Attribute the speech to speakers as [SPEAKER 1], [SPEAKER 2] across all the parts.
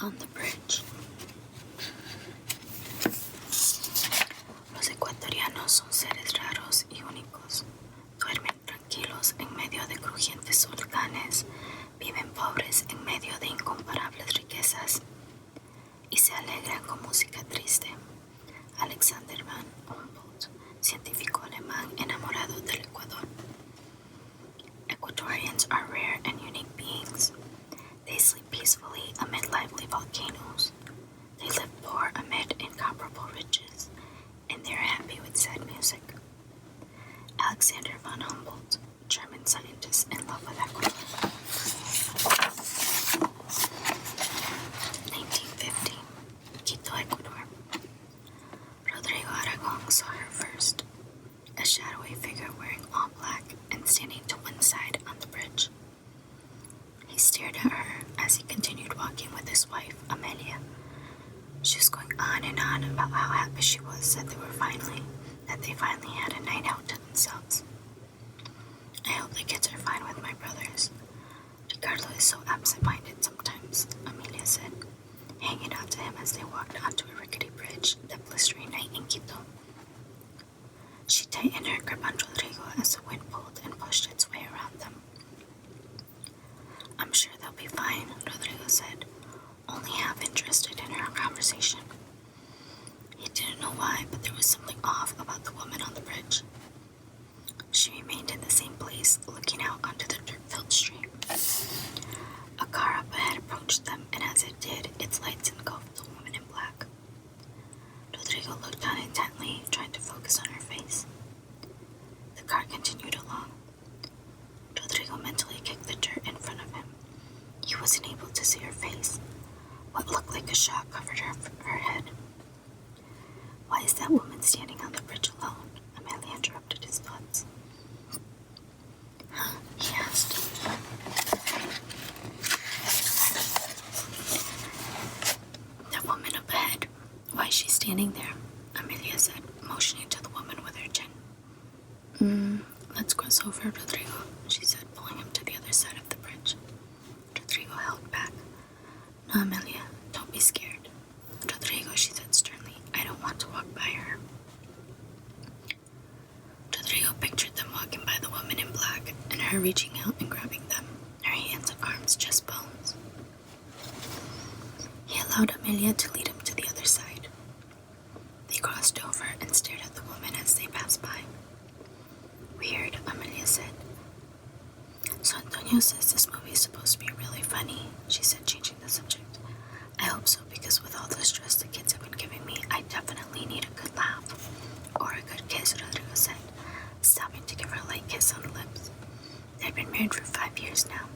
[SPEAKER 1] On the bridge. Los ecuatorianos son seres raros y únicos. Duermen tranquilos en medio de crujientes volcanes, viven pobres en medio de incomparables riquezas y se alegran con música triste. Alexander van Humboldt, científico alemán enamorado del Ecuador. Ecuadorians are rare and unique beings. They sleep peacefully amid lively volcanoes. They live poor amid incomparable riches, and they are happy with sad music. Alexander von Humboldt, German scientist in love with Ecuador. 1950, Quito, Ecuador. Rodrigo Aragon saw her first, a shadowy figure wearing all black and standing to one side on the bridge. He stared at her as he continued walking with his wife, Amelia. She was going on and on about how happy she was that they finally had a night out to themselves. I hope the kids are fine with my brothers. Ricardo is so absent-minded sometimes, Amelia said, hanging on to him as they walked onto a rickety bridge that blistering night in Quito. She tightened her grip on Rodrigo as the wind pulled and pushed its way around them. I'm sure they'll be fine, Rodrigo said, only half interested in her conversation. He didn't know why, but there was something off about the woman on the bridge. She remained in the same place, looking out onto the dirt-filled stream. A car up ahead approached them, and as it did, its lights engulfed the woman in black. Rodrigo looked down intently, trying to focus on her face. The car continued along. Rodrigo mentally kicked the dirt in front of him. He wasn't able to see her face. What looked like a shock covered her head. Why is that woman standing on the bridge alone? Amelia interrupted his thoughts. Huh? He asked. That woman up ahead. Why is she standing there? Amelia said, motioning to the woman with her chin. Let's cross over, Rodrigo, she said, pulling him to the other side of the bridge. Rodrigo held back. No, Amelia, don't be scared. Rodrigo, she said sternly, I don't want to walk by her. Rodrigo pictured them walking by the woman in black and her reaching out and grabbing them, her hands and arms just bones. He allowed Amelia to lead him to the other side. They crossed over and stared at the woman as they passed by. Weird, Amelia said. So Antonio says this movie is supposed to be really funny, she said, changing the subject. I hope so, because with all the stress the kids have been giving me, I definitely need a good laugh. Or a good kiss, Rodrigo said, stopping to give her a light kiss on the lips. They had been married for 5 years now.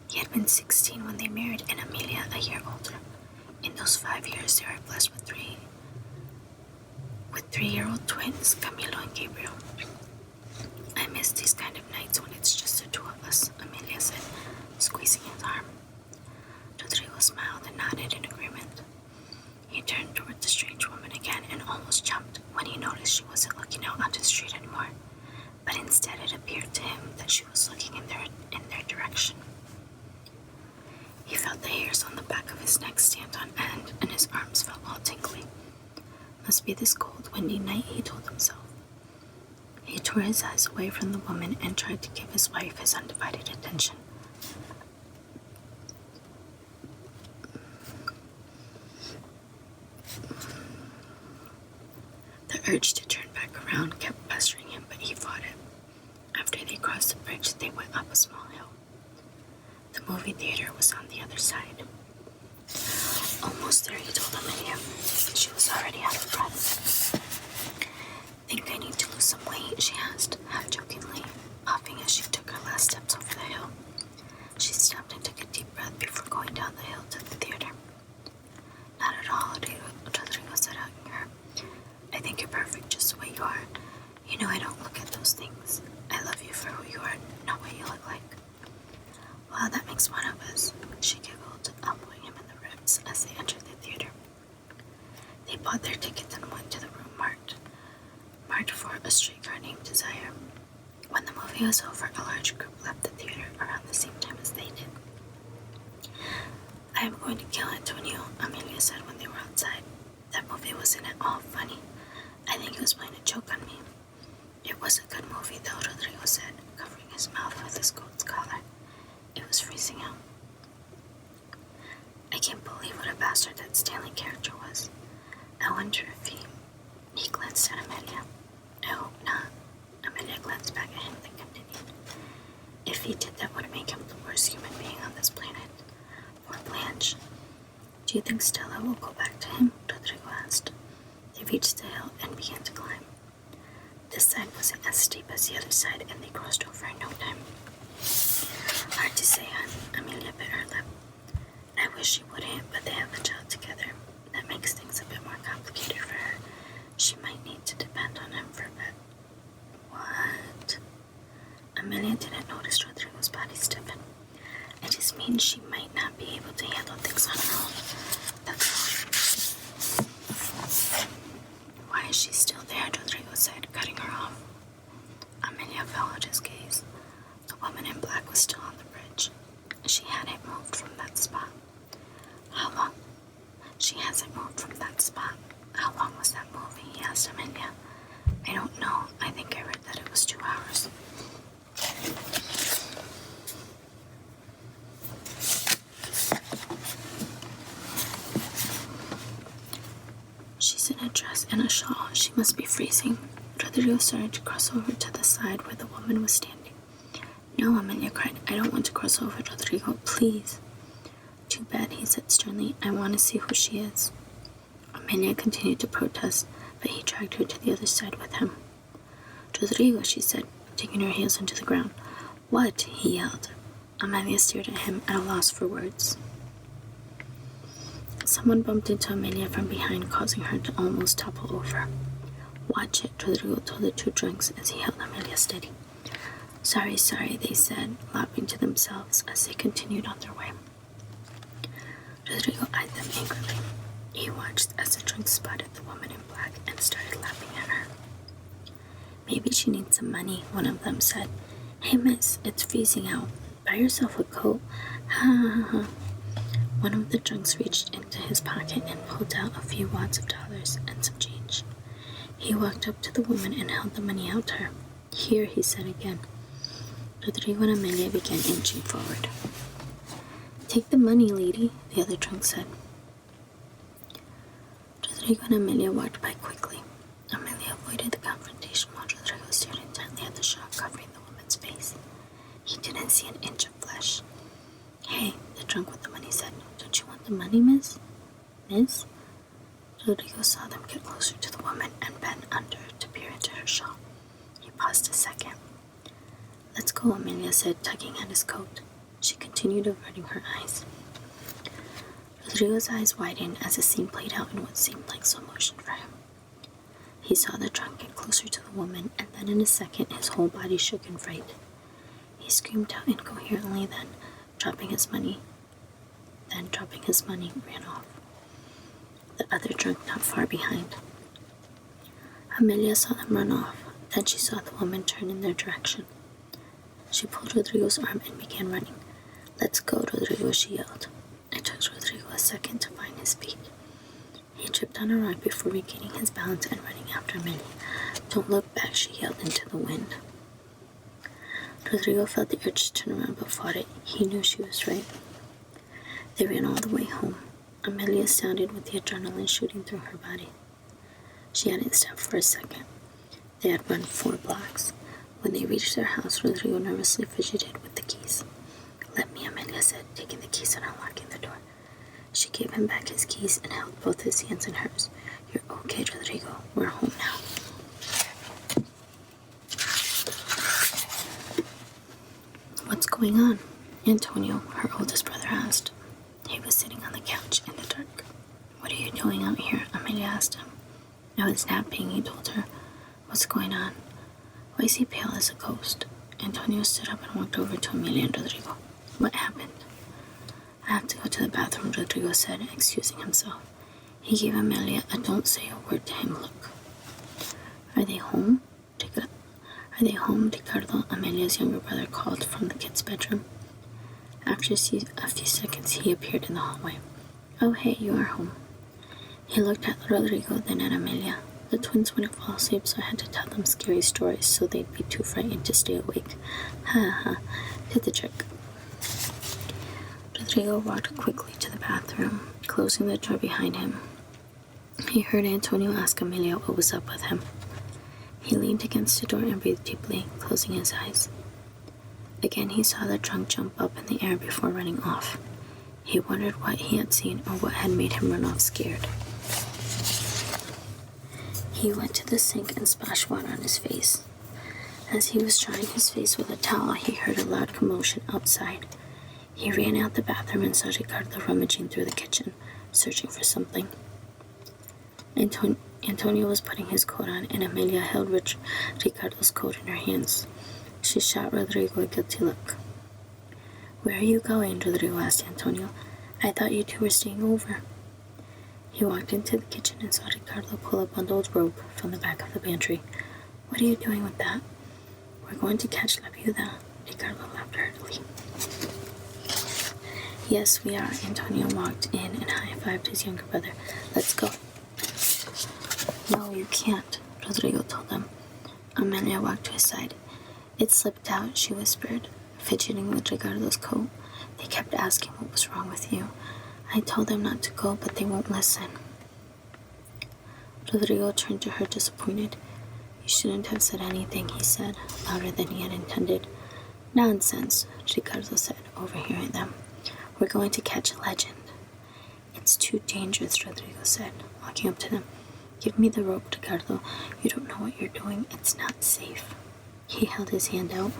[SPEAKER 1] He had been 16 when they married, and Amelia a year older. In those 5 years, they were blessed with three-year-old twins, Camilo and Gabriel. I miss these kind of nights when it's just the two of us, Amelia said, squeezing his arm. Rodrigo smiled and nodded in agreement. He turned toward the strange woman again and almost jumped when he noticed she wasn't looking out onto the street anymore, but instead it appeared to him that she was looking in their direction. He felt the hairs on the back of his neck stand on end, and his arms felt all tingly. Must be this cold, windy night, he told himself. He tore his eyes away from the woman and tried to give his wife his undivided attention. The urge to turn back around kept pestering him, but he fought it. After they crossed the bridge, they went up a small hill. The movie theater was on the other side. Almost there, he told Amelia. She was already out of breath. Think I need to lose some weight, she asked, half-jokingly, puffing as she took her last steps over the hill. She stopped and took a deep breath before going down the hill to the theater. Not at all, Rodrigo said, hugging her. I think you're perfect just the way you are. You know I don't look at those things. I love you for who you are, not what you look like. Well, that makes one of us, she giggled, elbowing him in the ribs as they entered the theater. They bought their tickets and went to the room marked for a streetcar named Desire. When the movie was over, a large group left the theater around the same time as they did. I am going to kill Antonio, Amelia said when they were outside. That movie wasn't at all funny. I think he was playing a joke on me. It was a good movie though, Rodrigo said, covering his mouth with his coat's collar. It was freezing out. I can't believe what a bastard that Stanley character was. I wonder if he glanced at Amelia. I hope not. Amelia glanced back at him, then continued. If he did, that would make him the worst human being on this planet. Poor Blanche. Do you think Stella will go back to him? Rodrigo asked. They reached the hill and began to climb. This side wasn't as steep as the other side, and they crossed over in no time. Hard to say, hon. Amelia bit her lip. I wish she wouldn't, but they have a child together. That makes things a bit more complicated for her. She might need to depend on him for a bit. What? Amelia didn't notice Rodrigo's body stiffen. I just mean she might not be able to handle things on her own. That's all. Why is she still there? Rodrigo said, cutting her off. Amelia followed his gaze. The woman in black was still on the bridge. She hadn't moved from that spot. How long? She hasn't moved from that spot. How long was that movie? He asked Amelia. I don't know. I think I read that it was 2 hours. She's in a dress and a shawl. She must be freezing. Rodrigo started to cross over to the side where the woman was standing. No, Amelia cried. I don't want to cross over, Rodrigo. Please. Too bad, he said sternly. I want to see who she is. Amelia continued to protest, but he dragged her to the other side with him. Rodrigo, she said, digging her heels into the ground. What? He yelled. Amelia stared at him at a loss for words. Someone bumped into Amelia from behind, causing her to almost topple over. Watch it, Rodrigo told the 2 drunks as he held Amelia steady. Sorry, they said, laughing to themselves as they continued on their way. Rodrigo eyed them angrily. He watched as the drunks spotted the woman in black and started laughing at her. Maybe she needs some money, one of them said. Hey, miss, it's freezing out. Buy yourself a coat. Ha ha ha. One of the drunks reached into his pocket and pulled out a few wads of dollars and some change. He walked up to the woman and held the money out to her. Here, he said again. Rodrigo and Amelia began inching forward. Take the money, lady, the other drunk said. Rodrigo and Amelia walked by quickly. Amelia avoided the confrontation while Rodrigo stared intently at the shawl covering the woman's face. He didn't see an inch of flesh. Hey, the drunk with the money said, don't you want the money, miss? Miss? Rodrigo saw them get closer to the woman and bend under to peer into her shawl. He paused a second. Let's go, Amelia said, tugging at his coat. She continued averting her eyes. Rodrigo's eyes widened as the scene played out in what seemed like slow motion for him. He saw the drunk get closer to the woman, and then in a second his whole body shook in fright. He screamed out incoherently, then dropping his money, ran off. The other drunk not far behind. Amelia saw them run off, then she saw the woman turn in their direction. She pulled Rodrigo's arm and began running. Let's go, Rodrigo, she yelled. It took Rodrigo a second to find his feet. He tripped on a rock before regaining his balance and running after Amelia. Don't look back, she yelled into the wind. Rodrigo felt the urge to turn around but fought it. He knew she was right. They ran all the way home. Amelia sounded with the adrenaline shooting through her body. She hadn't stopped for a second. They had run 4 blocks. When they reached their house, Rodrigo nervously fidgeted with the keys. Let me, Amelia said, taking the keys and unlocking the door. She gave him back his keys and held both his hands in hers. You're okay, Rodrigo. We're home now. What's going on? Antonio, her oldest brother, asked. He was sitting on the couch in the dark. What are you doing out here? Amelia asked him. I was napping, he told her. What's going on? Why is he pale as a ghost? Antonio stood up and walked over to Amelia and Rodrigo. What happened? I have to go to the bathroom, Rodrigo said, excusing himself. He gave Amelia a don't say a word to him look. Are they home? Ricardo, Amelia's younger brother, called from the kid's bedroom. After a few seconds, he appeared in the hallway. "Oh, hey, you are home." He looked at Rodrigo, then at Amelia. The twins wouldn't fall asleep, so I had to tell them scary stories so they'd be too frightened to stay awake. Ha ha ha, did the trick. Rodrigo walked quickly to the bathroom, closing the door behind him. He heard Antonio ask Amelia what was up with him. He leaned against the door and breathed deeply, closing his eyes. Again he saw the trunk jump up in the air before running off. He wondered what he had seen or what had made him run off scared. He went to the sink and splashed water on his face. As he was drying his face with a towel, he heard a loud commotion outside. He ran out the bathroom and saw Ricardo rummaging through the kitchen, searching for something. Antonio was putting his coat on, and Amelia held Ricardo's coat in her hands. She shot Rodrigo a guilty look. "Where are you going?" Rodrigo asked Antonio. "I thought you two were staying over." He walked into the kitchen and saw Ricardo pull a bundled rope from the back of the pantry. "What are you doing with that?" "We're going to catch La Viuda." Ricardo laughed heartily. "Yes, we are." Antonio walked in and high-fived his younger brother. "Let's go." "No, you can't," Rodrigo told them. Amelia walked to his side. "It slipped out," she whispered, fidgeting with Ricardo's coat. "They kept asking what was wrong with you. I told them not to go, but they won't listen." Rodrigo turned to her disappointed. "You shouldn't have said anything," he said, louder than he had intended. "Nonsense," Ricardo said, overhearing them. "We're going to catch a legend." "It's too dangerous," Rodrigo said, walking up to them. "Give me the rope, Ricardo. You don't know what you're doing. It's not safe." He held his hand out.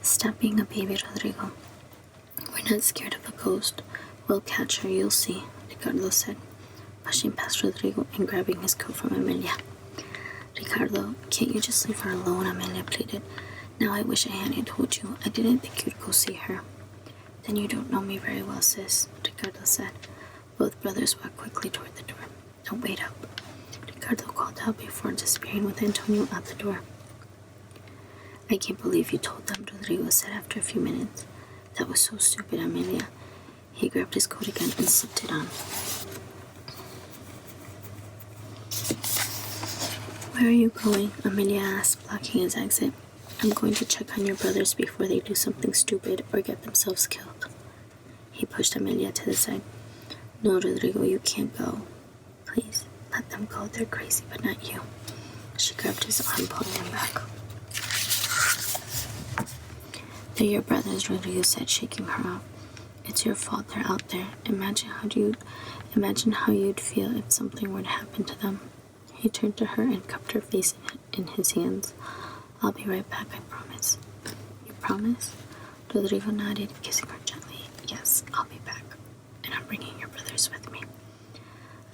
[SPEAKER 1] "Stop being a baby, Rodrigo. We're not scared of a ghost. We'll catch her, you'll see," Ricardo said, pushing past Rodrigo and grabbing his coat from Amelia. "Ricardo, can't you just leave her alone?" Amelia pleaded. "Now I wish I hadn't told you. I didn't think you'd go see her." "Then you don't know me very well, sis," Ricardo said. Both brothers walked quickly toward the door. "Don't wait up," Ricardo called out before disappearing with Antonio out the door. "I can't believe you told them," Rodrigo said after a few minutes. "That was so stupid, Amelia." He grabbed his coat again and slipped it on. "Where are you going?" Amelia asked, blocking his exit. "I'm going to check on your brothers before they do something stupid or get themselves killed." He pushed Amelia to the side. "No, Rodrigo, you can't go. Please, let them go. They're crazy, but not you." She grabbed his arm, pulling him back. "They're your brothers," Rodrigo said, shaking her off. "It's your fault they're out there. Imagine how you'd feel if something were to happen to them." He turned to her and cupped her face in his hands. "I'll be right back, I promise." "You promise?" Rodrigo nodded, kissing her gently. "Yes, I'll be back. And I'm bringing your brothers with me."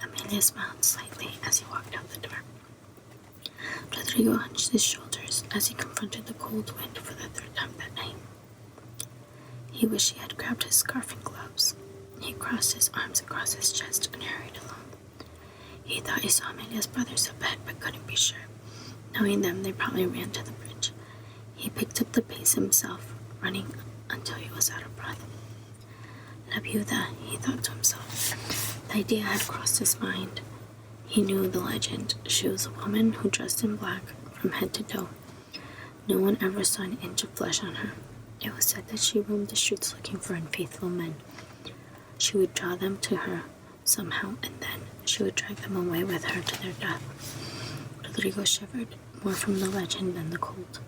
[SPEAKER 1] Amelia smiled slightly as he walked out the door. Rodrigo hunched his shoulders as he confronted the cold wind for the third time that night. He wished he had grabbed his scarf and gloves. He crossed his arms across his chest and hurried along. He thought he saw Amelia's brothers up ahead, but couldn't be sure. Knowing them, they probably ran to the bridge. He picked up the pace himself, running until he was out of breath. La Viuda, he thought to himself. The idea had crossed his mind. He knew the legend. She was a woman who dressed in black from head to toe. No one ever saw an inch of flesh on her. It was said that she roamed the streets looking for unfaithful men. She would draw them to her somehow, and then she would drag them away with her to their death. Rodrigo shivered, more from the legend than the cold.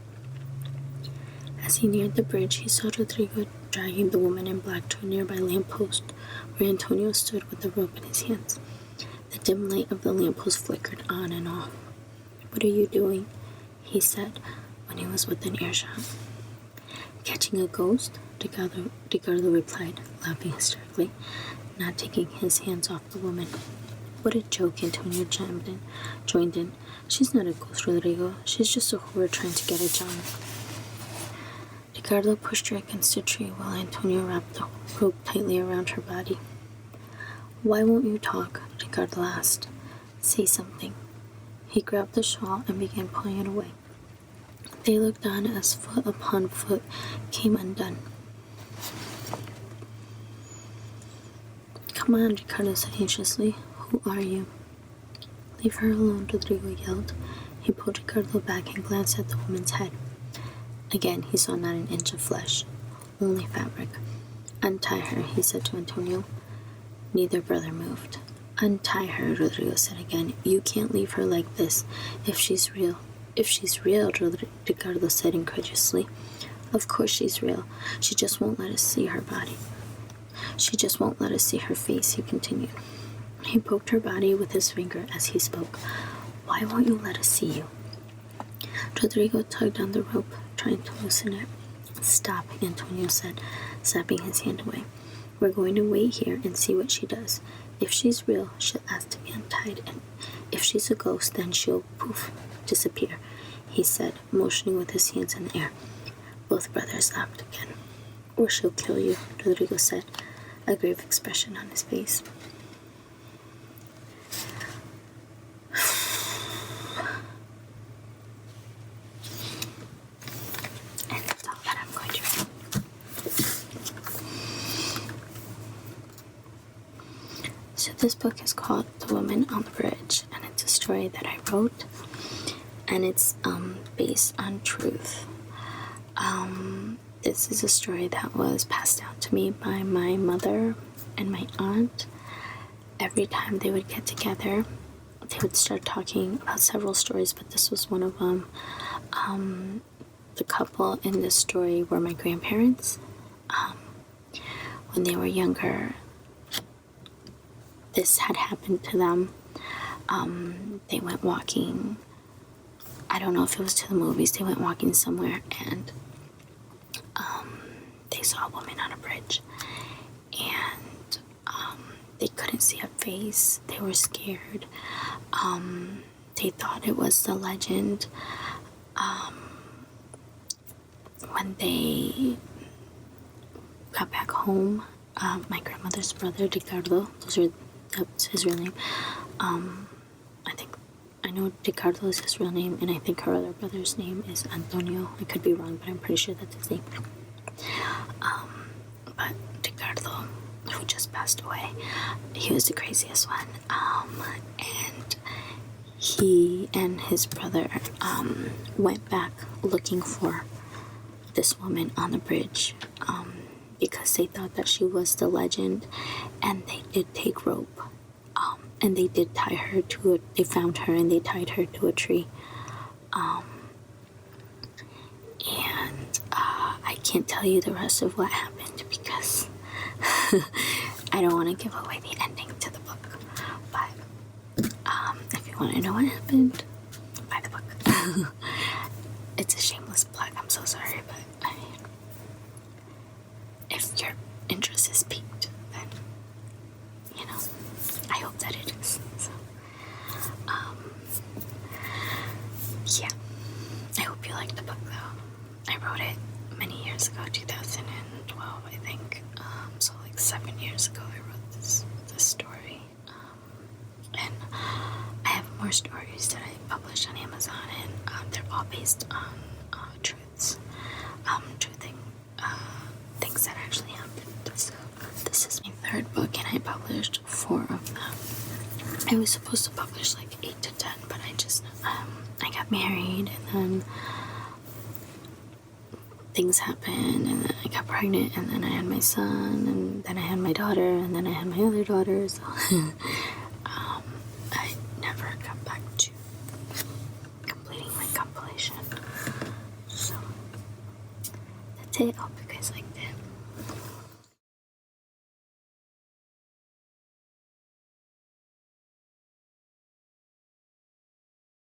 [SPEAKER 1] As he neared the bridge, he saw Rodrigo dragging the woman in black to a nearby lamppost, where Antonio stood with the rope in his hands. The dim light of the lamppost flickered on and off. "What are you doing?" he said, when he was within earshot. "Catching a ghost?" Ricardo replied, laughing hysterically, not taking his hands off the woman. "What a joke," Antonio joined in. "She's not a ghost, Rodrigo. She's just a whore trying to get a job." Ricardo pushed her against a tree while Antonio wrapped the rope tightly around her body. "Why won't you talk?" Ricardo asked. "Say something." He grabbed the shawl and began pulling it away. They looked on as foot upon foot came undone. "Come on," Ricardo said anxiously. "Who are you?" "Leave her alone," Rodrigo yelled. He pulled Ricardo back and glanced at the woman's head. Again, he saw not an inch of flesh, only fabric. "Untie her," he said to Antonio. Neither brother moved. "Untie her," Rodrigo said again. "You can't leave her like this. If she's real." "If she's real," Ricardo said incredulously. "Of course she's real. She just won't let us see her body. She just won't let us see her face," he continued. He poked her body with his finger as he spoke. "Why won't you let us see you?" Rodrigo tugged on the rope, trying to loosen it. "Stop," Antonio said, slapping his hand away. "We're going to wait here and see what she does. If she's real, she'll ask to be untied, and if she's a ghost, then she'll, poof, disappear," he said, motioning with his hands in the air. Both brothers laughed again. "Or she'll kill you," Rodrigo said, a grave expression on his face. And that's all that I'm going to read. So this book is called The Woman on the Bridge, and it's a story that I wrote, and it's based on truth. This is a story that was passed down to me by my mother and my aunt. Every time they would get together, they would start talking about several stories, but this was one of them. The couple in this story were my grandparents. When they were younger, this had happened to them. They went walking. I don't know if it was to the movies. They went walking somewhere, and they saw a woman on a bridge, and they couldn't see a face. They were scared. They thought it was the legend. When they got back home, my grandmother's brother, Ricardo, that's his real name. I know Ricardo is his real name, and I think her other brother's name is Antonio. I could be wrong, but I'm pretty sure that's his name. But Ricardo, who just passed away, he was the craziest one. And he and his brother went back looking for this woman on the bridge because they thought that she was the legend, and they did take rope. And they did tie her to they found her and they tied her to a tree. And I can't tell you the rest of what happened because I don't want to give away the ending to the book. But if you want to know what happened, buy the book. It's a shameless plug. I'm so sorry, but if your interest is piqued, then I hope that it is. So, yeah. I hope you liked the book, though. I wrote it many years ago, 2012, I think. So, like 7 years ago, I wrote this story. And I have more stories that I published on Amazon, and they're all based on truths, things that actually happened. So, this is my third book, and I published 4 of them. I was supposed to publish like 8 to 10, but I got married, and then things happened, and then I got pregnant, and then I had my son, and then I had my daughter, and then I had my other daughter, so I never got back to completing my compilation. So that's it. I hope you guys liked